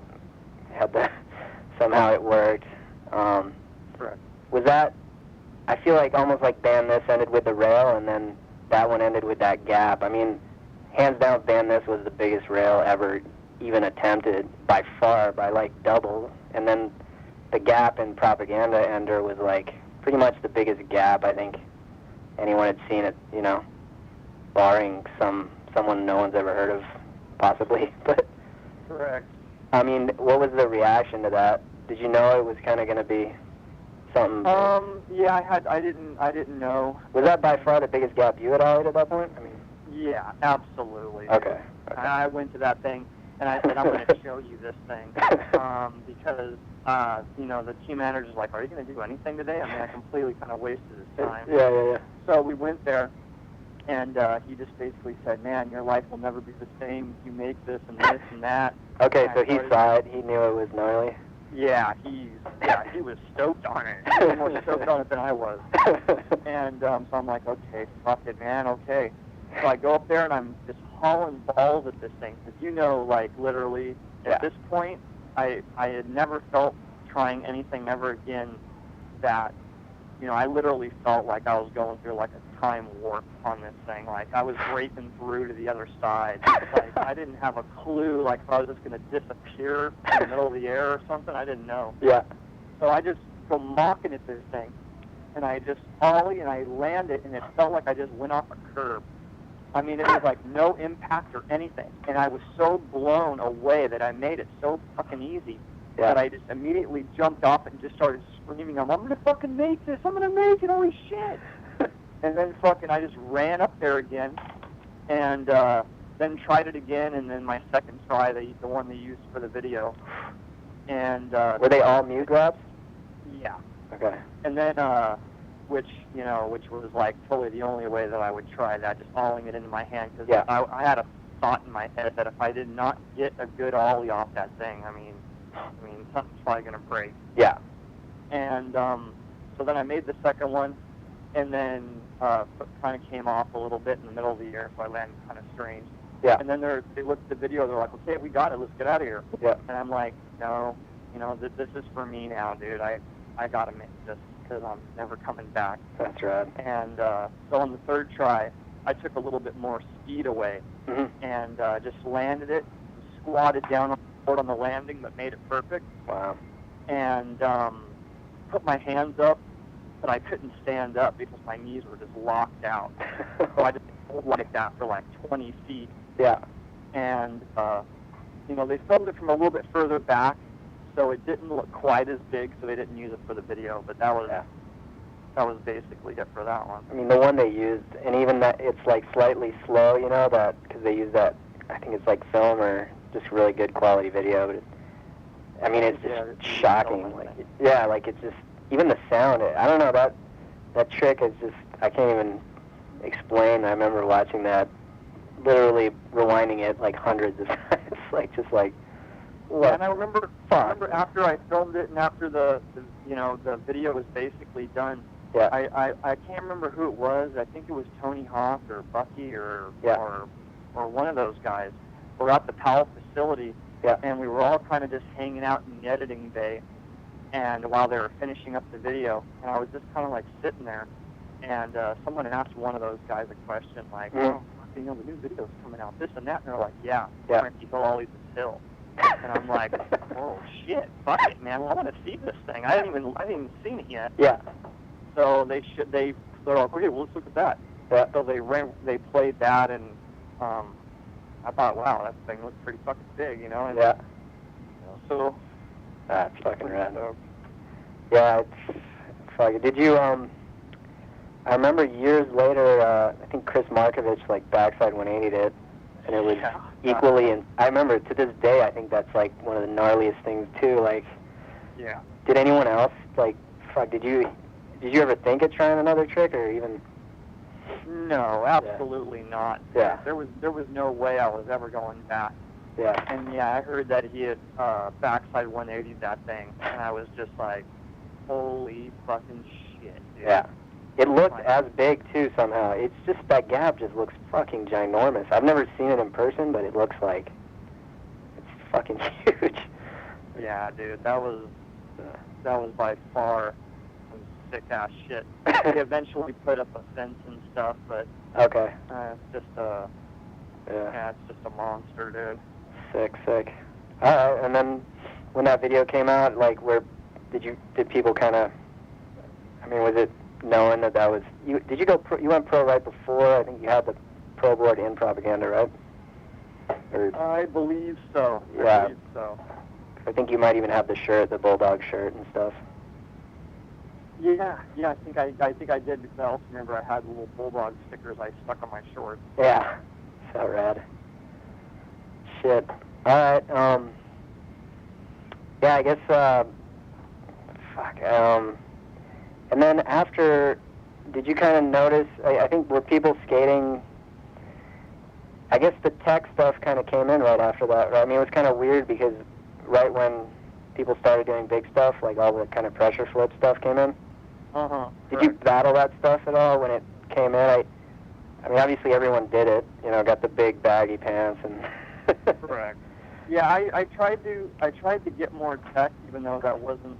had somehow it worked. Correct. Was that... I feel like almost like Ban This ended with the rail, and then that one ended with that gap. I mean, hands down, Ban This was the biggest rail ever even attempted by far, by like double. And then the gap in Propaganda Ender was like pretty much the biggest gap I think anyone had seen it, you know, barring someone no one's ever heard of, possibly. But correct. I mean, what was the reaction to that? Did you know it was kind of going to be something? Yeah, I didn't know. Was that by far the biggest gap you had ollied at that point? I mean. Yeah, absolutely. Okay. I went to that thing, and I said, I'm going to show you this thing, because, you know, the team manager's like, are you going to do anything today? I mean, I completely kind of wasted his time. Yeah. So we went there, and he just basically said, man, your life will never be the same if you make this and this and that. Okay, so he saw it. He knew it was gnarly. Yeah, he was stoked on it. He was more stoked on it than I was. And so I'm like, okay, fuck it, man, okay. So I go up there and I'm just hauling balls at this thing. Because, you know, like, literally, at this point, I had never felt trying anything ever again that, you know, I literally felt like I was going through, like, a time warp on this thing. Like, I was racing through to the other side. Like, I didn't have a clue, like, if I was just going to disappear in the middle of the air or something. I didn't know. Yeah. So I just go mocking at this thing, and I just ollie, and I land it, and it felt like I just went off a curb. I mean, it was like no impact or anything. And I was so blown away that I made it so fucking easy that I just immediately jumped off it and just started screaming, I'm going to fucking make this. I'm going to make it. Holy shit. And then fucking I just ran up there again and then tried it again. And then my second try, the one they used for the video. And were they all mute grabs? Yeah. Okay. And then which was like totally the only way that I would try that, just ollieing it into my hand, because I had a thought in my head that if I did not get a good ollie off that thing, I mean, something's probably going to break. Yeah. And so then I made the second one, and then foot kind of came off a little bit in the middle of the air, so I landed kind of strange. Yeah. And then they looked at the video, they're like, okay, we got it, let's get out of here. Yeah. And I'm like, no, you know, this is for me now, dude. I got to make this, because I'm never coming back. That's right. And so on the third try, I took a little bit more speed away and just landed it, squatted down on the board on the landing, but made it perfect. Wow. And put my hands up, but I couldn't stand up because my knees were just locked out. So I just pulled like that for like 20 feet. Yeah. And, you know, they filmed it from a little bit further back, so it didn't look quite as big, so they didn't use it for the video. But that was basically it for that one. I mean, the one they used, and even that, it's like slightly slow, you know, that because they use that. I think it's like film or just really good quality video. But I mean, it's just shocking. Like, like it's just even the sound. I don't know, that trick is just, I can't even explain. I remember watching that, literally rewinding it like hundreds of times, like just like. Yeah, and I remember after I filmed it and after the video was basically done. Yeah. I can't remember who it was. I think it was Tony Hawk or Bucky or one of those guys. We're at the Powell facility, and we were all kind of just hanging out in the editing bay, and while they were finishing up the video, and I was just kind of like sitting there, and someone asked one of those guys a question like, "Oh, the new video's coming out, this and that," and they're like, "Yeah, Frankie always is still." And I'm like, "Oh shit, fuck it, man! Well, I want to see this thing. I haven't even seen it yet." Yeah. So they're like, "Okay, well, let's look at that." Yeah. So they played that, and I thought, wow, that thing looks pretty fucking big, you know? And, so that's fucking rad. Yeah, it's fucking. Did you I remember years later, I think Chris Markovich like backside 180'd it, and it was equally. And I remember to this day, I think that's like one of the gnarliest things too. Like, did anyone else like? Fuck, did you ever think of trying another trick or even? No, absolutely not. Yeah. There was no way I was ever going back. Yeah. And I heard that he had backside 180'd that thing, and I was just like, holy fucking shit, dude. Yeah. It looked as big too somehow. It's just that gap just looks fucking ginormous. I've never seen it in person, but it looks like it's fucking huge. Yeah, dude, that was by far some sick ass shit. They eventually put up a fence and stuff, but it's just it's just a monster, dude. Sick. All right, and then when that video came out, like, did people kind of? I mean, was it knowing that was you? Did you go? You went pro right before? I think you had the pro board in propaganda, right? Or, I believe so. Yeah. I believe so. I think you might even have the shirt, the Bulldog shirt and stuff. Yeah. I think I did, because I also remember I had little Bulldog stickers I stuck on my shorts. Yeah. So rad. Shit. All right. Yeah, I guess. Fuck. And then after, did you kind of notice? I think were people skating? I guess the tech stuff kind of came in right after that. Right? I mean, it was kind of weird because right when people started doing big stuff, like all the kind of pressure flip stuff came in. Did you battle that stuff at all when it came in? I mean, obviously everyone did it. You know, got the big baggy pants and. Correct. Yeah, I tried to get more tech, even though that wasn't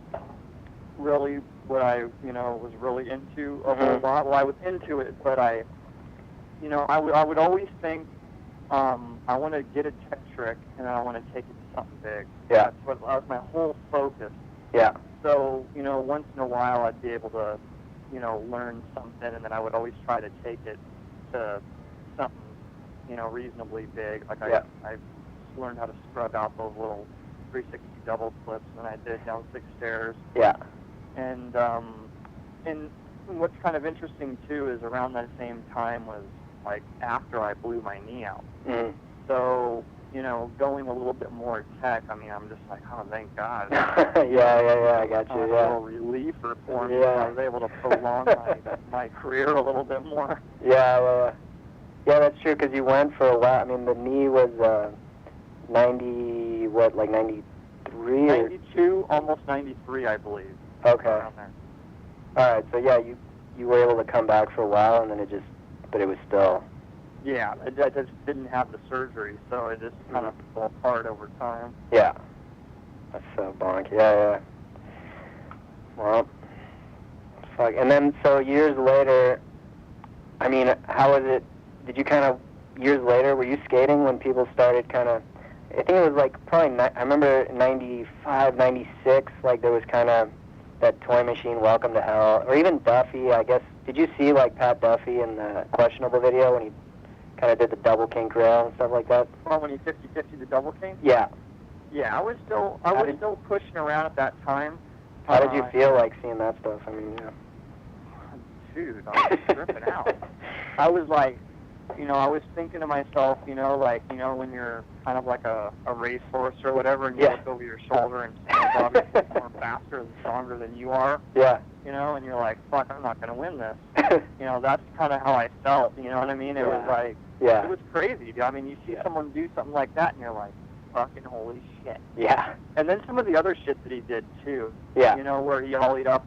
really what I was really into a whole lot. Well, I was into it, but I would always think I want to get a tech trick and then I want to take it to something big. Yeah. That was my whole focus. Yeah. So once in a while I'd be able to learn something, and then I would always try to take it to something reasonably big. Like I learned how to scrub out those little 360 double flips, and I did down 6 stairs. Yeah. And what's kind of interesting too is around that same time was like after I blew my knee out. Mm-hmm. So going a little bit more tech. I mean, I'm just like, oh, thank God. Yeah, I got you. A little reliever for me. I was able to prolong my career a little bit more. Yeah, that's true, because you went for a while. I mean, the knee was 93? 92, almost 93, I believe. Okay. Around there. All right, so yeah, you were able to come back for a while, and then but it was still. Yeah, I just didn't have the surgery, so it just kind of fell apart over time. Yeah. That's so bonk. Yeah. Well, fuck. And then, so years later, I mean, how was it? Did you kind of, years later, were you skating when people started kind of, I think it was like probably, I remember 95, 96, like there was kind of that Toy Machine Welcome to Hell, or even Duffy, I guess. Did you see like Pat Duffy in the Questionable video when he kind of did the double kink rail and stuff like that? Oh, when he 50-50 the double kink? Yeah. Yeah, I was still pushing around at that time. How did you feel like seeing that stuff? I mean, dude, I was tripping out. I was like, I was thinking to myself, like, when you're kind of like a racehorse or whatever, and you look over your shoulder and someone's obviously more faster and stronger than you are. Yeah. And you're like, fuck, I'm not going to win this. That's kind of how I felt, you know what I mean? It was like, it was crazy. I mean, you see someone do something like that, and you're like, fucking holy shit. Yeah. And then some of the other shit that he did, too. Yeah. Where he ollied up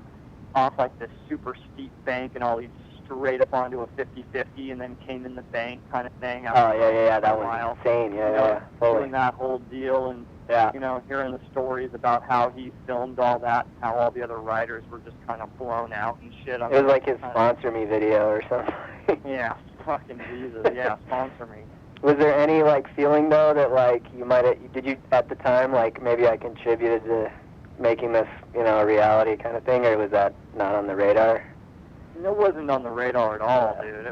off, like, this super steep bank and ollied straight up onto a 50-50 and then came in the bank kind of thing. Oh, yeah, that was insane. Yeah, doing that whole deal and, hearing the stories about how he filmed all that, how all the other riders were just kind of blown out and shit. It was like his sponsor me video or something. Yeah, fucking Jesus, yeah, sponsor me. Was there any, like, feeling, though, that, like, you might have, did you, at the time, like, maybe I contributed to making this, a reality kind of thing, or was that not on the radar? It wasn't on the radar at all, dude.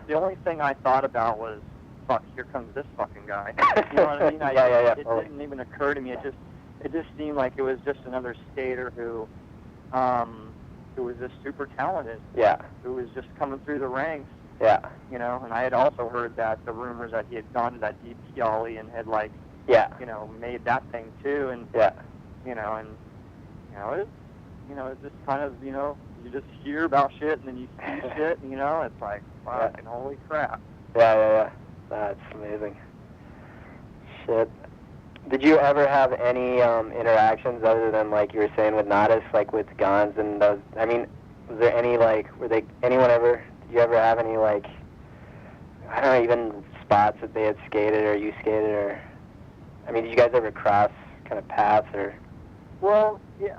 The only thing I thought about was, fuck, here comes this fucking guy. You know what I mean? It didn't even occur to me. It just seemed like it was just another skater who was just super talented. Yeah. Who was just coming through the ranks. Yeah. And I had also heard that the rumors that he had gone to that DP ollie and had made that thing too, and it's just kind of you just hear about shit and then you see shit, and it's like fucking holy crap. Yeah. That's amazing. Shit. Did you ever have any interactions other than, like you were saying, with Nadas, like with guns and those? I mean, was there any, like, did you ever have any, like, I don't know, even spots that they had skated or you skated, or, I mean, did you guys ever cross kind of paths, or? Well, yeah,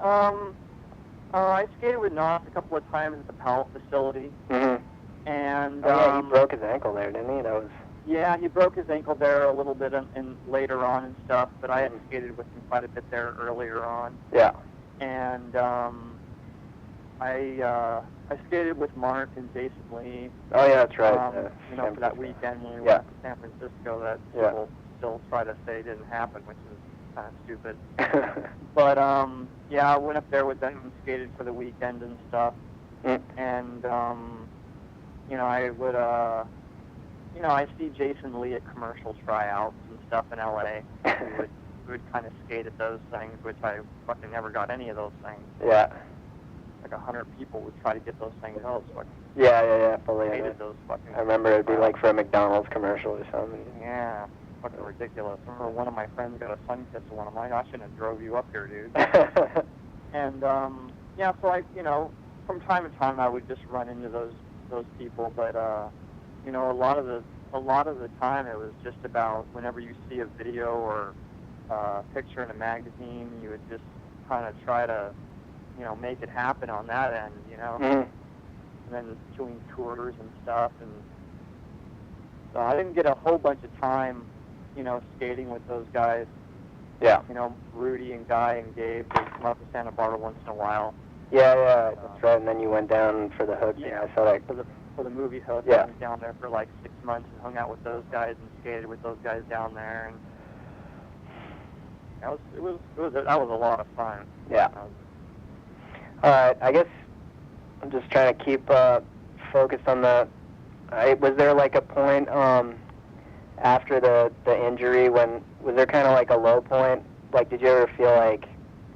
I skated with Nadas a couple of times at the Powell facility. Mm-hmm. And he broke his ankle there, didn't he? That was. Yeah, he broke his ankle there a little bit in later on and stuff, but I had skated with him quite a bit there earlier on. Yeah. And I skated with Mark and Jason Lee. Oh yeah, that's right. For that weekend when we went to San Francisco, that people still try to say didn't happen, which is kind of stupid. But I went up there with them and skated for the weekend and stuff. And I would I see Jason Lee at commercial tryouts and stuff in LA. who would kind of skate at those things, which I fucking never got any of those things. Yeah. Like 100 people would try to get those things out. So fully. Hated those fucking. I remember it'd be like for a McDonald's commercial or something. Yeah, fucking ridiculous. I remember one of my friends got a sun kiss to one of mine. I shouldn't have drove you up here, dude. And so I, from time to time I would just run into those people, but a lot of the time it was just about whenever you see a video or a picture in a magazine, you would just kind of try to make it happen on that end, and then doing tours and stuff, and so I didn't get a whole bunch of time, skating with those guys. Yeah. Rudy and Guy and Gabe, they come up to Santa Barbara once in a while. Yeah, that's right, and then you went down for the hook. Yeah, I saw that. For the movie hook, yeah. I went down there for like 6 months and hung out with those guys and skated with those guys down there, and that was a lot of fun. Yeah. All right, I guess I'm just trying to keep focused on the. Was there like a point after the injury when was there kind of like a low point? Like, did you ever feel like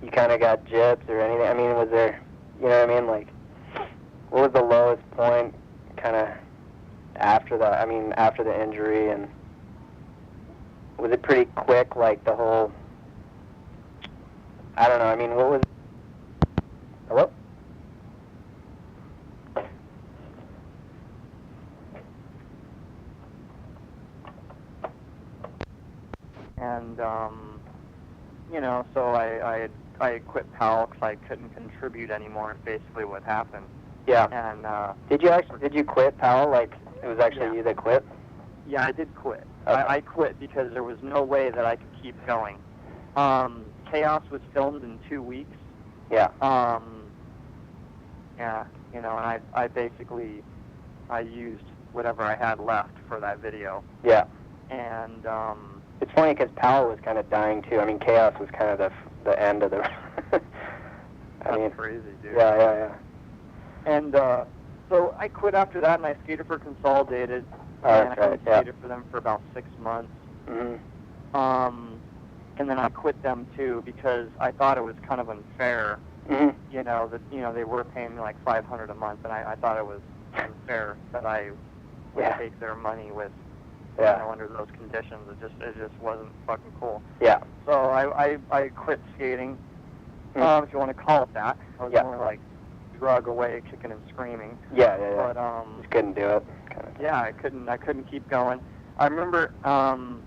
you kind of got gypped or anything? I mean, was there, what I mean? Like, what was the lowest point kind of after the injury, and was it pretty quick, like the whole, I don't know, I mean, what was, hello? And, so I had quit Powell because I couldn't contribute anymore, is basically what happened. Yeah. And did you quit Powell? Like, it was actually you that quit? Yeah, I did quit. Okay. I quit because there was no way that I could keep going. Chaos was filmed in 2 weeks. Yeah. And I basically, I used whatever I had left for that video. Yeah. And, It's funny because Powell was kind of dying too. I mean, Chaos was kind of the end of the. That's crazy, dude. Yeah. And so I quit after that, and I skated for Consolidated. Oh, and that's I right. skated for them for about 6 months. Mm-hmm. And then I quit them too because I thought it was kind of unfair. Mm-hmm. They were paying me like $500 a month, and I thought it was unfair that I would take their money with, under those conditions. It just wasn't fucking cool. Yeah. So I quit skating, if you want to call it that. I was more like drug away, kicking and screaming. Yeah. But just couldn't do it. Kind of. Yeah, I couldn't keep going. I remember, no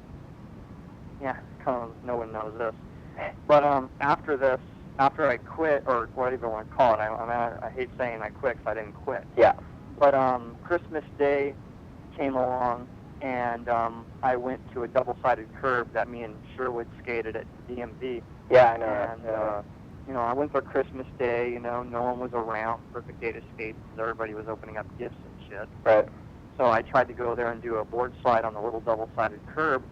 one knows this, but after I quit, or whatever you want to call it, I hate saying I quit because I didn't quit. Yeah. But Christmas Day came along, and I went to a double-sided curb that me and Sherwood skated at DMV. Yeah, I know. And I went for Christmas Day. No one was around. Perfect day to skate because everybody was opening up gifts and shit. Right. So I tried to go there and do a board slide on the little double-sided curb,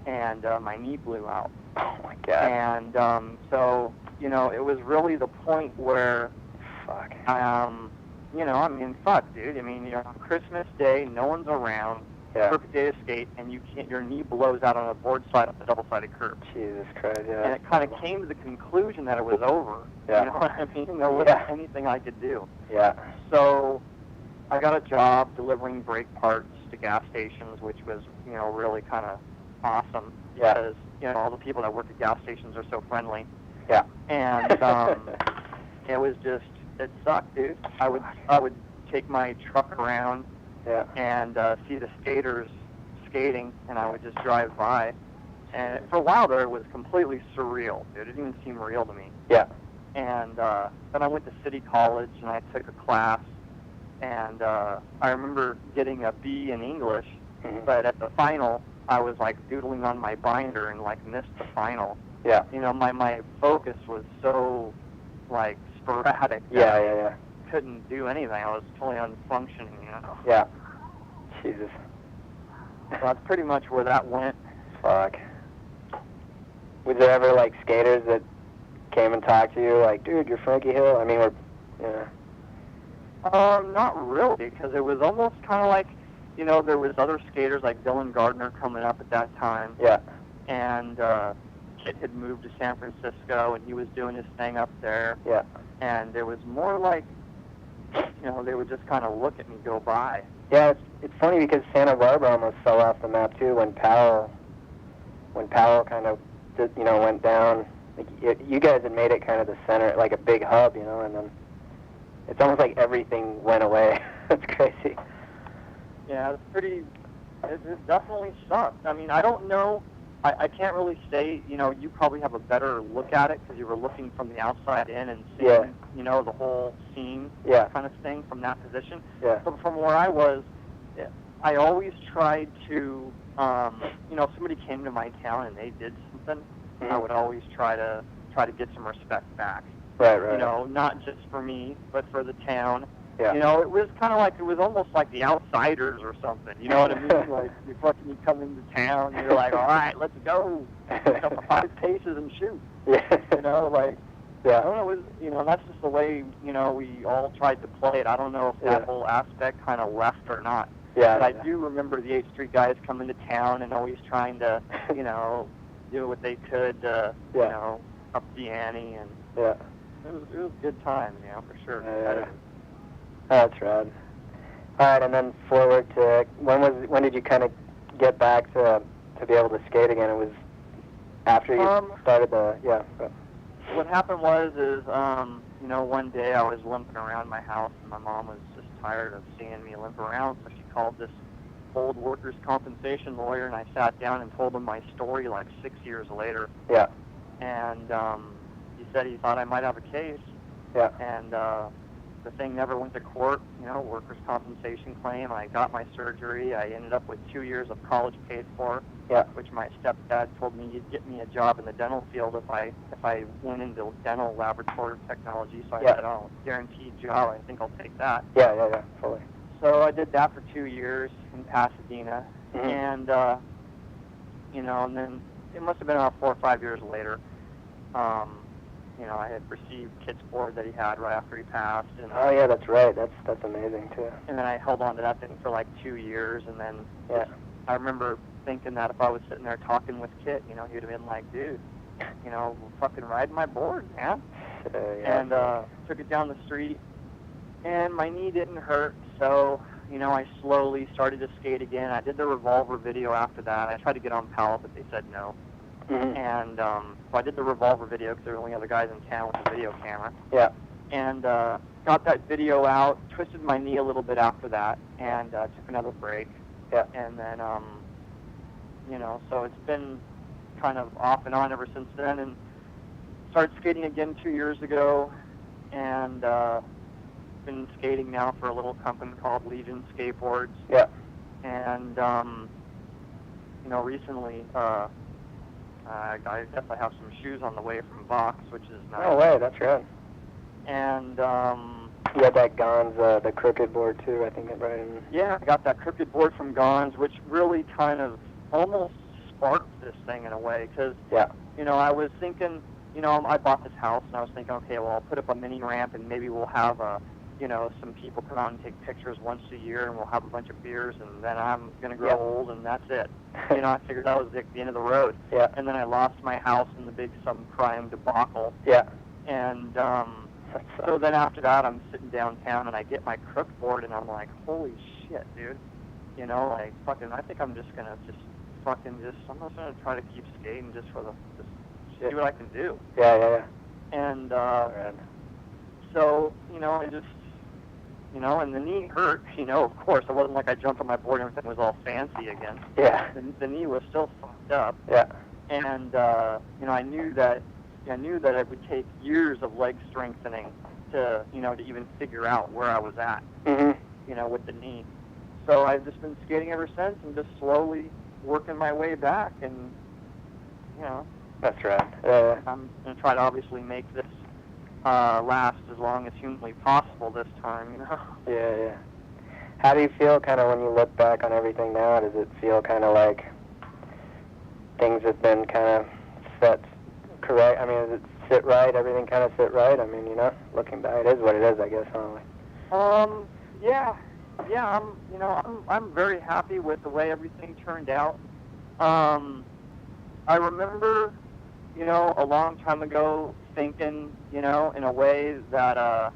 and my knee blew out. Oh my God. And so it was really the point where, fuck, dude. Christmas Day, no one's around, perfect day to skate, and your knee blows out on a board slide on the double-sided curb. Jesus Christ, yeah. And it kind of came to the conclusion that it was over. Yeah. You know what I mean? There wasn't anything I could do. Yeah. So I got a job delivering brake parts to gas stations, which was, really kind of awesome. Yeah. Because, all the people that work at gas stations are so friendly. Yeah. And it sucked, dude. I would take my truck around and see the skaters skating, and I would just drive by. And for a while there, it was completely surreal, dude. It didn't even seem real to me. Yeah. And then I went to City College, and I took a class, and I remember getting a B in English, but at the final, I was like doodling on my binder and like missed the final. Yeah. My focus was so like sporadic. Yeah. Couldn't do anything. I was totally unfunctioning. Yeah. Jesus. So that's pretty much where that went. Fuck. Was there ever like skaters that came and talked to you like, dude, you're Frankie Hill? I mean, not really, because it was almost kind of like, there was other skaters like Dylan Gardner coming up at that time. Yeah. And Kit had moved to San Francisco, and he was doing his thing up there. Yeah. And it was more like, they would just kind of look at me go by. Yeah, it's funny because Santa Barbara almost fell off the map too when Powell kind of went down. Like, you guys had made it kind of the center, like a big hub, and then it's almost like everything went away. That's crazy. Yeah, it definitely sucked. I mean, I don't know. I can't really say, you probably have a better look at it because you were looking from the outside in and seeing, the whole scene kind of thing from that position. Yeah. But from where I was, I always tried to, if somebody came to my town and they did something, I would always try to get some respect back. Right. Not just for me, but for the town. Yeah. It was kind of like, it was almost like the Outsiders or something. You know what I mean? Like, you come into town, and you're like, all right, let's go. 5 paces and shoot. Yeah. I don't know, it was, that's just the way, we all tried to play it. I don't know if that whole aspect kind of left or not. Yeah. But I do remember the 8th Street guys coming to town and always trying to, do what they could to, up the ante. And it was good times, for sure. Yeah. That's rad. All right, and then forward to when did you kind of get back to be able to skate again? It was after you started the What happened was one day I was limping around my house, and my mom was just tired of seeing me limp around, so she called this old workers' compensation lawyer, and I sat down and told him my story like 6 years later. Yeah. And he said he thought I might have a case. Yeah. And the thing never went to court, workers' compensation claim. I got my surgery. I ended up with 2 years of college paid for, which my stepdad told me he'd get me a job in the dental field if I went into dental laboratory technology. So I said, oh, guaranteed job. I think I'll take that. Yeah, fully. So I did that for 2 years in Pasadena, and you know, and then it must have been about 4 or 5 years later. You know, I had received Kit's board that he had right after he passed. And, oh yeah, that's right. That's amazing too. And then I held on to that thing for like 2 years, and then yeah. I remember thinking that if I was sitting there talking with Kit, you know, he would have been like, dude, you know, fucking ride my board, man. Yeah. And took it down the street, and my knee didn't hurt, so, you know, I slowly started to skate again. I did the revolver video after that. I tried to get on PAL, but they said no. Mm-hmm. And so I did the revolver video because there were only other guys in town with a video camera. Yeah. And got that video out, twisted my knee a little bit after that, and took another break. Yeah. And then, you know, so it's been kind of off and on ever since then. And started skating again 2 years ago, and been skating now for a little company called Legion Skateboards. Yeah. And, you know, recently, I guess I have some shoes on the way from Vox, which is nice. No way, that's right. And, you had that Gons, the crooked board too, I think, right? Yeah, I got that crooked board from Gons, which really kind of almost sparked this thing in a way, because, yeah. you know, I was thinking, you know, I bought this house, and I was thinking, okay, well, I'll put up a mini ramp, and maybe we'll have, you know, some people come out and take pictures once a year, and we'll have a bunch of beers, and then I'm going to grow old, and that's it. You know, I figured that was the end of the road. Yeah. And then I lost my house in the big subprime debacle. Yeah. And so then after that, I'm sitting downtown, and I get my crook board, and I'm like, holy shit, dude. You know, like, fucking, I think I'm just going to I'm just going to try to keep skating just for just see what I can do. Yeah. And so, you know, I just, you know, and the knee hurt, you know, of course. It wasn't like I jumped on my board and everything was all fancy again. Yeah. The knee was still fucked up. Yeah. And, you know, I knew that it would take years of leg strengthening to, you know, to even figure out where I was at, you know, with the knee. So I've just been skating ever since and just slowly working my way back, and, you know. That's right. I'm going to try to obviously make this last as long as humanly possible this time, you know. Yeah. How do you feel kind of when you look back on everything now? Does it feel kind of like things have been kind of set correct? I mean, does it sit right? Everything kind of sit right? I mean, you know, looking back, it is what it is, I guess, huh? Yeah, I'm very happy with the way everything turned out. I remember, you know, a long time ago thinking, you know, in a way that,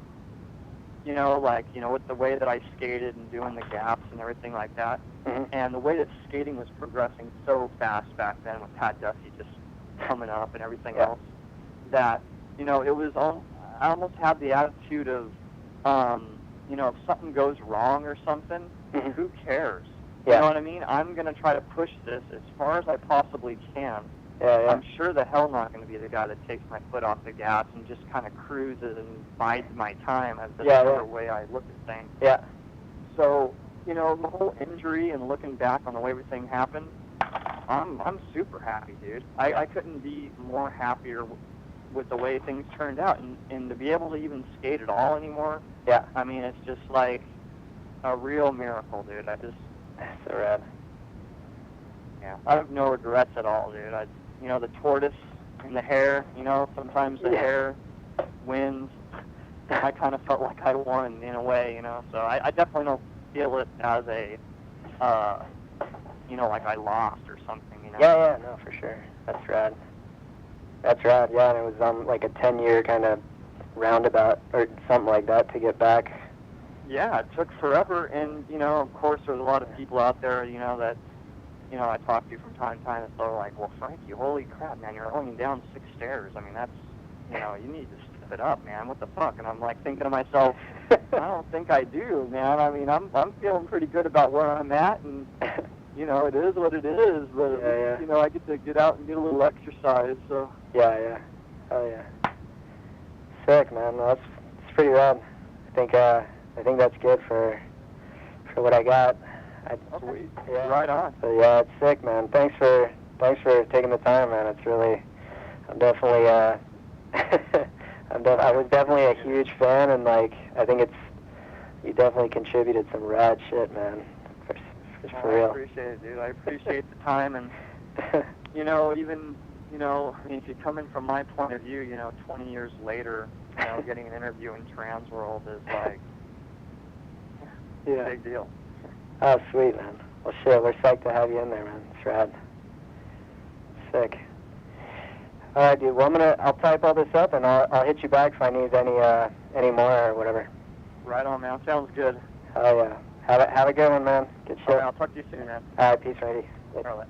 you know, like, you know, with the way that I skated and doing the gaps and everything like that, and the way that skating was progressing so fast back then with Pat Duffy just coming up and everything else, that, you know, it was I almost had the attitude of, you know, if something goes wrong or something, who cares? You know what I mean? I'm going to try to push this as far as I possibly can. Yeah. I'm sure the hell not going to be the guy that takes my foot off the gas and just kind of cruises and bides my time as the other way I look at things. Yeah. So, you know, the whole injury and looking back on the way everything happened, I'm super happy, dude. I couldn't be more happier with the way things turned out, and to be able to even skate at all anymore. Yeah. I mean, it's just like a real miracle, dude. That's so rad. Yeah, I have no regrets at all, dude. You know, the tortoise and the hare, you know, sometimes the hare wins. I kind of felt like I won in a way, you know, so I definitely don't feel it as a, you know, like I lost or something, you know. Yeah, no, for sure. That's rad. Yeah, and it was like a 10-year kind of roundabout or something like that to get back. Yeah, it took forever, and, you know, of course there's a lot of people out there, you know, that, you know, I talk to from time to time, and they're like, well, Frankie, holy crap, man, you're only down 6 stairs. I mean, that's, you know, you need to step it up, man. What the fuck? And I'm like thinking to myself, I don't think I do, man. I mean, I'm feeling pretty good about where I'm at, and, you know, it is what it is, but, you know, I get to get out and get a little exercise, so. Yeah. Oh, yeah. Sick, man. Well, that's pretty rad. I think that's good for what I got. Sweet. Yeah. Right on. So yeah, it's sick, man. Thanks for taking the time, man. It's really, I'm definitely I was definitely a huge fan, and like I think you definitely contributed some rad shit, man. For real. I appreciate it, dude. I appreciate the time, and you know, even, you know, I mean, if you come in from my point of view, you know, 20 years later, you know, getting an interview in trans world is like, yeah. big deal. Oh, sweet, man. Well, shit, we're psyched to have you in there, man. It's rad. Sick. All right, dude. Well, I'll type all this up, and I'll hit you back if I need any more or whatever. Right on, man. Sounds good. Oh, yeah. Have a good one, man. Good shit. All right, I'll talk to you soon, man. All right, peace, Randy. All right.